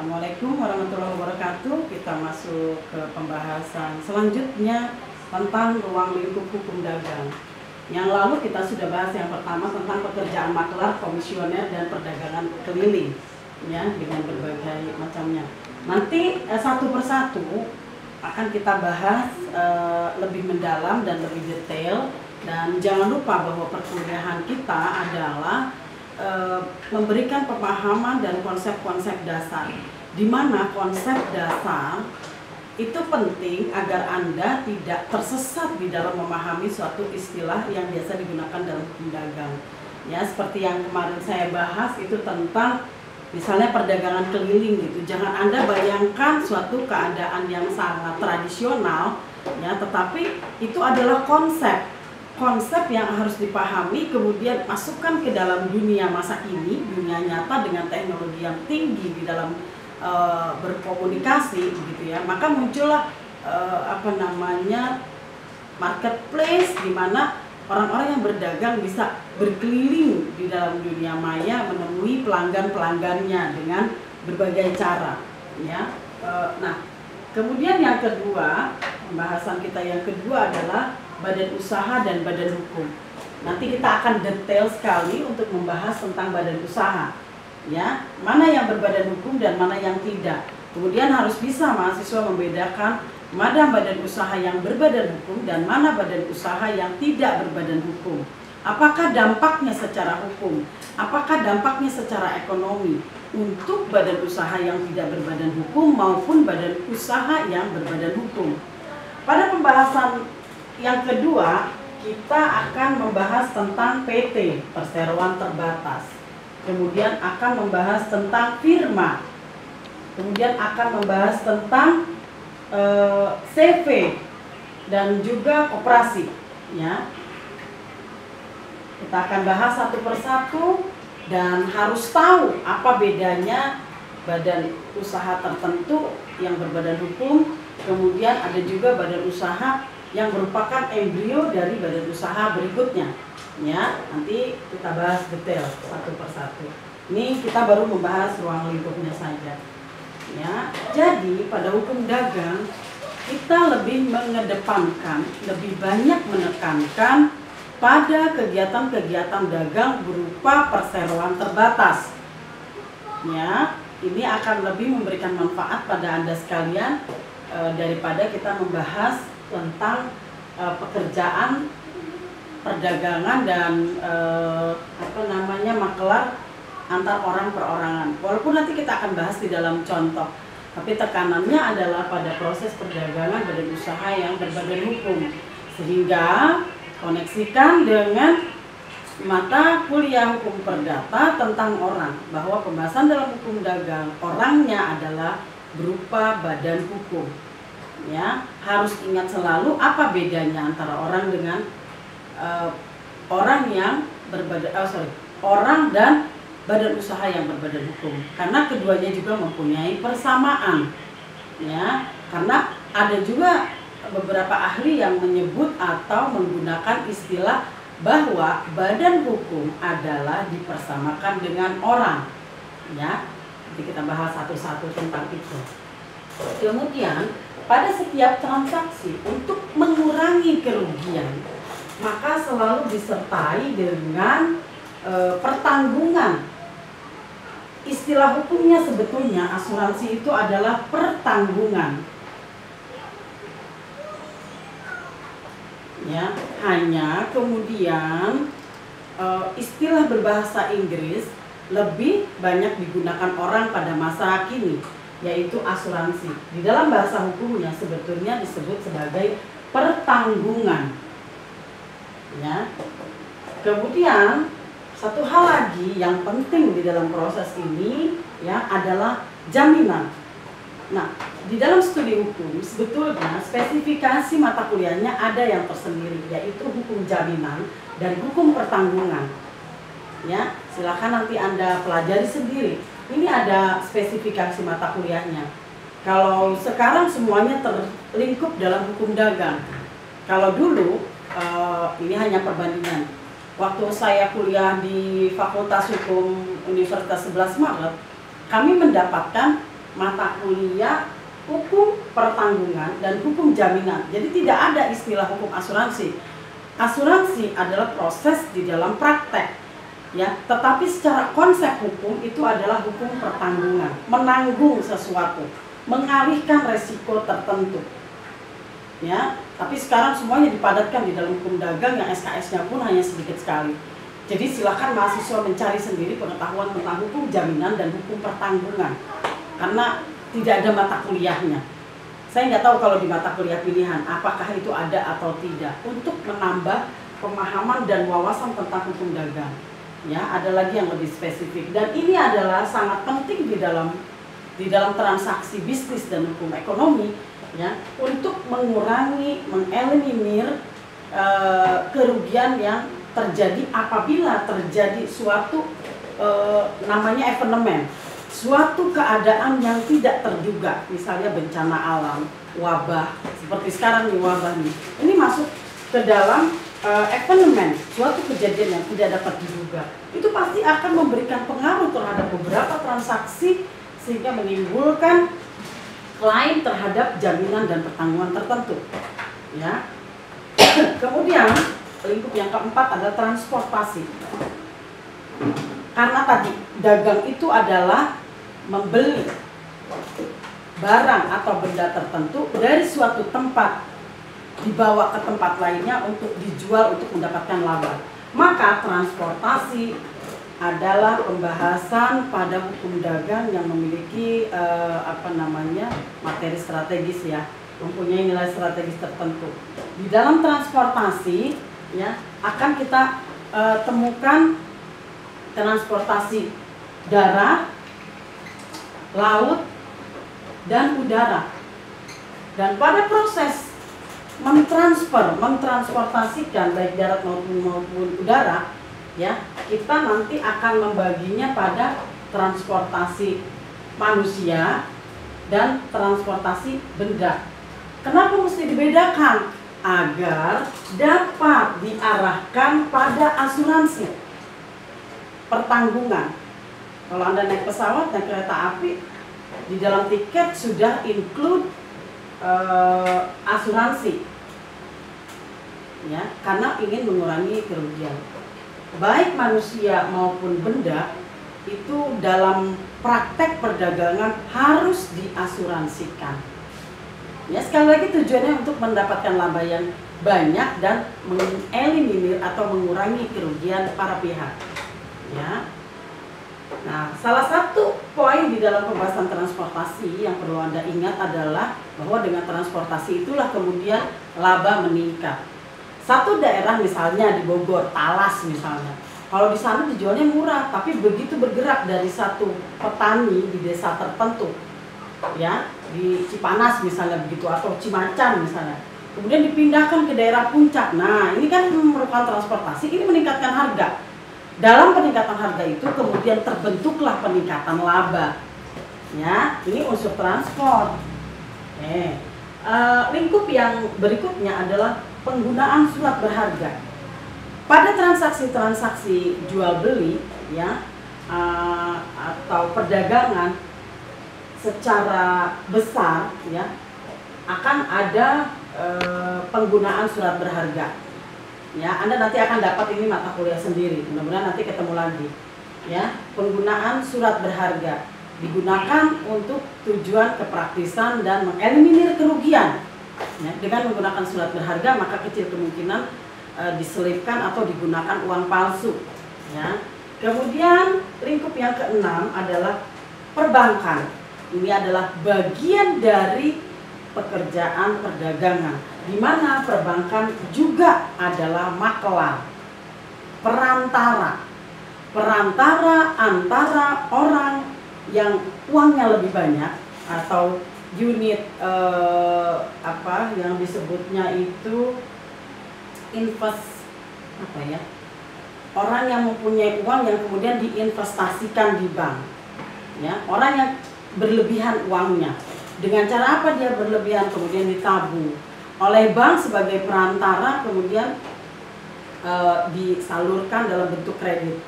Assalamualaikum warahmatullahi wabarakatuh. Kita masuk ke pembahasan selanjutnya tentang ruang lingkup hukum dagang. Yang lalu kita sudah bahas yang pertama tentang pekerjaan maklar, komisioner, dan perdagangan keliling, ya, dengan berbagai macamnya. Nanti satu persatu akan kita bahas lebih mendalam dan lebih detail. Dan jangan lupa bahwa perkuliahan kita adalah memberikan pemahaman dan konsep-konsep dasar, di mana konsep dasar itu penting agar Anda tidak tersesat di dalam memahami suatu istilah yang biasa digunakan dalam hukum dagang. Ya, seperti yang kemarin saya bahas itu tentang misalnya perdagangan keliling gitu. Jangan Anda bayangkan suatu keadaan yang sangat tradisional, ya, tetapi itu adalah konsep yang harus dipahami, kemudian masukkan ke dalam dunia masa ini, dunia nyata dengan teknologi yang tinggi di dalam berkomunikasi, gitu ya. Maka muncullah marketplace, di mana orang-orang yang berdagang bisa berkeliling di dalam dunia maya, menemui pelanggan-pelanggannya dengan berbagai cara, ya. Nah, kemudian yang kedua, pembahasan kita yang kedua adalah badan usaha dan badan hukum. Nanti kita akan detail sekali untuk membahas tentang badan usaha, ya, mana yang berbadan hukum dan mana yang tidak. Kemudian harus bisa mahasiswa membedakan mana badan usaha yang berbadan hukum dan mana badan usaha yang tidak berbadan hukum. Apakah dampaknya secara hukum, apakah dampaknya secara ekonomi untuk badan usaha yang tidak berbadan hukum maupun badan usaha yang berbadan hukum. Pada pembahasan yang kedua, kita akan membahas tentang PT, perseroan terbatas. Kemudian akan membahas tentang firma. Kemudian akan membahas tentang CV dan juga koperasi, ya. Kita akan bahas satu persatu dan harus tahu apa bedanya badan usaha tertentu yang berbadan hukum, kemudian ada juga badan usaha yang merupakan embrio dari badan usaha berikutnya, ya. Nanti kita bahas detail satu persatu. Ini kita baru membahas ruang lingkupnya saja, ya. Jadi pada hukum dagang kita lebih mengedepankan, lebih banyak menekankan pada kegiatan-kegiatan dagang berupa perseroan terbatas, ya. Ini akan lebih memberikan manfaat pada Anda sekalian daripada kita membahas tentang pekerjaan perdagangan dan maklar antar orang perorangan. Walaupun nanti kita akan bahas di dalam contoh, tapi tekanannya adalah pada proses perdagangan badan usaha yang berbadan hukum. Sehingga koneksikan dengan mata kuliah hukum perdata tentang orang, bahwa pembahasan dalam hukum dagang orangnya adalah berupa badan hukum. Ya, harus ingat selalu apa bedanya antara orang dengan orang dan badan usaha yang berbadan hukum, karena keduanya juga mempunyai persamaan, ya. Karena ada juga beberapa ahli yang menyebut atau menggunakan istilah bahwa badan hukum adalah dipersamakan dengan orang, ya. Jadi kita bahas satu-satu tentang itu. Kemudian pada setiap transaksi untuk mengurangi kerugian, maka selalu disertai dengan pertanggungan. Istilah hukumnya sebetulnya asuransi itu adalah pertanggungan, ya. Hanya kemudian istilah berbahasa Inggris lebih banyak digunakan orang pada masa kini, yaitu asuransi. Di dalam bahasa hukumnya sebetulnya disebut sebagai pertanggungan, ya. Kemudian satu hal lagi yang penting di dalam proses ini, ya, adalah jaminan. Nah, di dalam studi hukum sebetulnya spesifikasi mata kuliahnya ada yang tersendiri, yaitu hukum jaminan dan hukum pertanggungan, ya. Silakan nanti Anda pelajari sendiri. Ini ada spesifikasi mata kuliahnya. Kalau sekarang semuanya terlingkup dalam hukum dagang. Kalau dulu ini hanya perbandingan. Waktu saya kuliah di Fakultas Hukum Universitas 11 Maret, kami mendapatkan mata kuliah hukum pertanggungan dan hukum jaminan. Jadi tidak ada istilah hukum asuransi. Asuransi adalah proses di dalam praktek, ya. Tetapi secara konsep hukum itu adalah hukum pertanggungan, menanggung sesuatu, mengalihkan resiko tertentu, ya. Tapi sekarang semuanya dipadatkan di dalam hukum dagang yang SKS-nya pun hanya sedikit sekali. Jadi silakan mahasiswa mencari sendiri pengetahuan tentang hukum jaminan dan hukum pertanggungan, karena tidak ada mata kuliahnya. Saya nggak tahu kalau di mata kuliah pilihan apakah itu ada atau tidak, untuk menambah pemahaman dan wawasan tentang hukum dagang. Ya, ada lagi yang lebih spesifik, dan ini adalah sangat penting di dalam transaksi bisnis dan hukum ekonomi, ya, untuk mengurangi, mengeliminir kerugian yang terjadi apabila terjadi suatu namanya evenement, suatu keadaan yang tidak terduga, misalnya bencana alam, wabah, seperti sekarang nih wabah nih, ini masuk ke dalam evenement, suatu kejadian yang tidak dapat diduga. Itu pasti akan memberikan pengaruh terhadap beberapa transaksi sehingga menimbulkan klaim terhadap jaminan dan pertanggungan tertentu, ya. Kemudian lingkup yang keempat adalah transportasi. Karena tadi dagang itu adalah membeli barang atau benda tertentu dari suatu tempat dibawa ke tempat lainnya untuk dijual untuk mendapatkan laba. Maka transportasi adalah pembahasan pada hukum dagang yang memiliki materi strategis, ya, mempunyai nilai strategis tertentu. Di dalam transportasi, ya, akan kita temukan transportasi darat, laut, dan udara. Dan pada proses mentransportasikan baik darat maupun udara, ya, kita nanti akan membaginya pada transportasi manusia dan transportasi benda. Kenapa mesti dibedakan? Agar dapat diarahkan pada asuransi pertanggungan. Kalau Anda naik pesawat, naik kereta api, di dalam tiket sudah include asuransi, ya, karena ingin mengurangi kerugian. Baik manusia maupun benda itu dalam praktek perdagangan harus diasuransikan. Ya, sekali lagi tujuannya untuk mendapatkan laba yang banyak dan mengeliminir atau mengurangi kerugian para pihak, ya. Nah, salah satu poin di dalam pembahasan transportasi yang perlu Anda ingat adalah bahwa dengan transportasi itulah kemudian laba meningkat. Satu daerah misalnya di Bogor, Talas misalnya, kalau di sana dijualnya murah, tapi begitu bergerak dari satu petani di desa tertentu, ya, di Cipanas misalnya begitu, atau Cimacan misalnya, kemudian dipindahkan ke daerah puncak. Nah, ini kan merupakan transportasi, ini meningkatkan harga. Dalam peningkatan harga itu kemudian terbentuklah peningkatan laba, ya. Ini unsur transport. Lingkup yang berikutnya adalah penggunaan surat berharga pada transaksi-transaksi jual beli, ya, atau perdagangan secara besar, ya, akan ada penggunaan surat berharga. Ya, Anda nanti akan dapat ini mata kuliah sendiri, mudah-mudahan nanti ketemu lagi, ya. Penggunaan surat berharga digunakan untuk tujuan kepraktisan dan mengeliminir kerugian, ya. Dengan menggunakan surat berharga maka kecil kemungkinan diselipkan atau digunakan uang palsu, ya. Kemudian lingkup yang keenam adalah perbankan. Ini adalah bagian dari pekerjaan perdagangan, di mana perbankan juga adalah makelar, perantara antara orang yang uangnya lebih banyak atau unit yang disebutnya itu orang yang mempunyai uang yang kemudian diinvestasikan di bank, ya, orang yang berlebihan uangnya. Dengan cara apa dia berlebihan? Kemudian ditabung oleh bank sebagai perantara, kemudian disalurkan dalam bentuk kredit,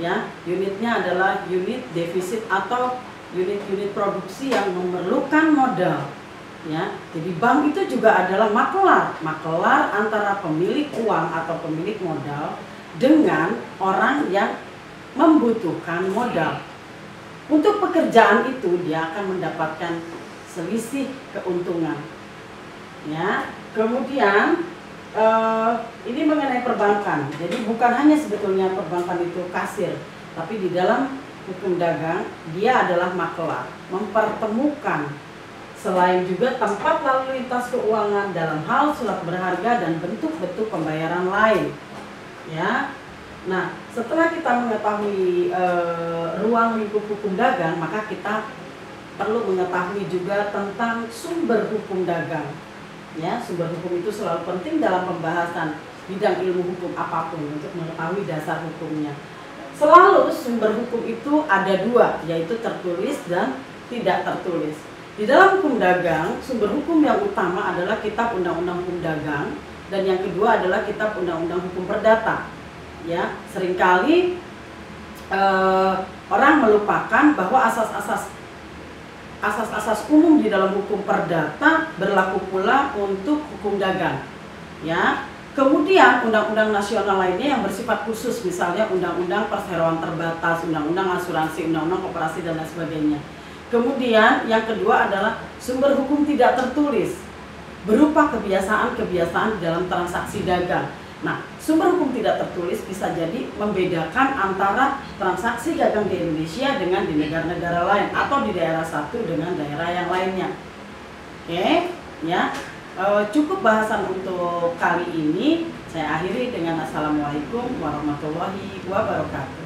ya. Unitnya adalah unit defisit atau unit-unit produksi yang memerlukan modal. Ya, jadi bank itu juga adalah makelar antara pemilik uang atau pemilik modal dengan orang yang membutuhkan modal. Untuk pekerjaan itu dia akan mendapatkan selisih keuntungan. Ya, kemudian ini mengenai perbankan. Jadi bukan hanya sebetulnya perbankan itu kasir, tapi di dalam hukum dagang dia adalah makelar, mempertemukan selain juga tempat lalu lintas keuangan dalam hal surat berharga dan bentuk-bentuk pembayaran lain. Ya, nah setelah kita mengetahui ruang lingkup hukum dagang, maka kita perlu mengetahui juga tentang sumber hukum dagang. Ya, sumber hukum itu selalu penting dalam pembahasan bidang ilmu hukum apapun untuk mengetahui dasar hukumnya. Selalu sumber hukum itu ada dua, yaitu tertulis dan tidak tertulis. Di dalam hukum dagang, sumber hukum yang utama adalah Kitab Undang-Undang Hukum Dagang, dan yang kedua adalah Kitab Undang-Undang Hukum Perdata. Ya, seringkali orang melupakan bahwa asas-asas umum di dalam hukum perdata berlaku pula untuk hukum dagang. Ya, kemudian undang-undang nasional lainnya yang bersifat khusus, misalnya undang-undang perseroan terbatas, undang-undang asuransi, undang-undang koperasi dan lain sebagainya. Kemudian yang kedua adalah sumber hukum tidak tertulis berupa kebiasaan-kebiasaan dalam transaksi dagang. Nah, sumber hukum tidak tertulis bisa jadi membedakan antara transaksi dagang di Indonesia dengan di negara-negara lain atau di daerah satu dengan daerah yang lainnya. Oke, ya. Cukup bahasan untuk kali ini. Saya akhiri dengan assalamualaikum warahmatullahi wabarakatuh.